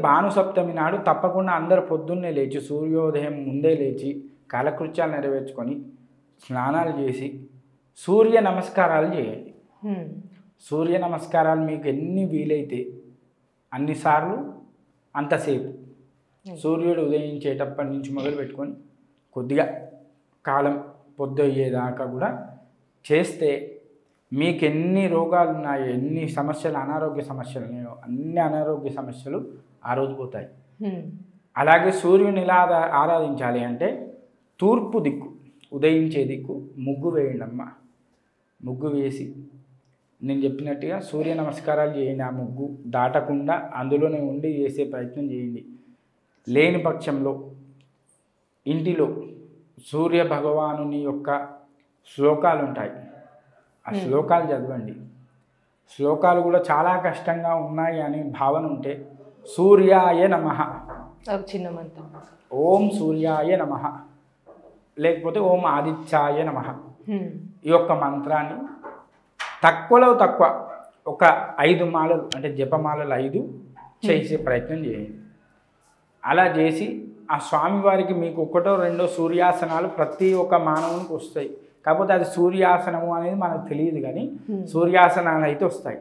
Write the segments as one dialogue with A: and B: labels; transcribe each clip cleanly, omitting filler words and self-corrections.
A: భానుసప్తమి నాడు తప్పకుండా అందరు పొద్దున్నే లేచి సూర్యోదయం ముందే లేచి కాలకృత్యాలు నెరవేర్చుకొని స్నానాలు చేసి సూర్య నమస్కారాలు చేయండి. సూర్య నమస్కారాలు మీకు ఎన్ని వీలైతే అన్నిసార్లు అంతసేపు సూర్యుడు ఉదయించేటప్పటి నుంచి మొదలు పెట్టుకొని కొద్దిగా కాలం పొద్దు అయ్యేదాకా కూడా చేస్తే మీకు ఎన్ని రోగాలు ఉన్నాయో, ఎన్ని సమస్యలు, అనారోగ్య సమస్యలు ఉన్నాయో అన్ని అనారోగ్య సమస్యలు ఆ రోజు పోతాయి. అలాగే సూర్యుని ఎలా ఆరాధించాలి అంటే తూర్పు దిక్కు, ఉదయించే దిక్కు ముగ్గు వేయండి అమ్మ. ముగ్గు వేసి నేను చెప్పినట్టుగా సూర్య నమస్కారాలు చేయండి. ఆ ముగ్గు దాటకుండా అందులోనే ఉండి చేసే ప్రయత్నం చేయండి. లేని పక్షంలో ఇంటిలో సూర్య భగవానుని యొక్క శ్లోకాలు ఉంటాయి, ఆ శ్లోకాలు చదవండి. శ్లోకాలు కూడా చాలా కష్టంగా ఉన్నాయి అని భావన ఉంటే సూర్యాయ నమః,
B: చిన్న మంత్రం,
A: ఓం సూర్యాయ నమః, లేకపోతే ఓం ఆదిత్యాయ నమః, ఈ యొక్క మంత్రాన్ని తక్కువలో తక్కువ ఒక 5 మాలలు అంటే జపమాలలు 5 చేసే ప్రయత్నం చేయండి. అలా చేసి ఆ స్వామివారికి మీకు ఒకటో రెండో సూర్యాసనాలు ప్రతి ఒక్క మానవునికి వస్తాయి. కాకపోతే అది సూర్యాసనము అనేది మనకు తెలియదు, కానీ సూర్యాసనాలు అయితే వస్తాయి.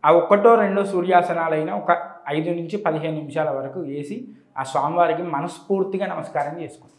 A: ఆ ఒకటో రెండో సూర్యాసనాలైనా ఒక 5 నుంచి 15 నిమిషాల వరకు వేసి ఆ స్వామివారికి మనస్ఫూర్తిగా నమస్కారం చేసుకోండి.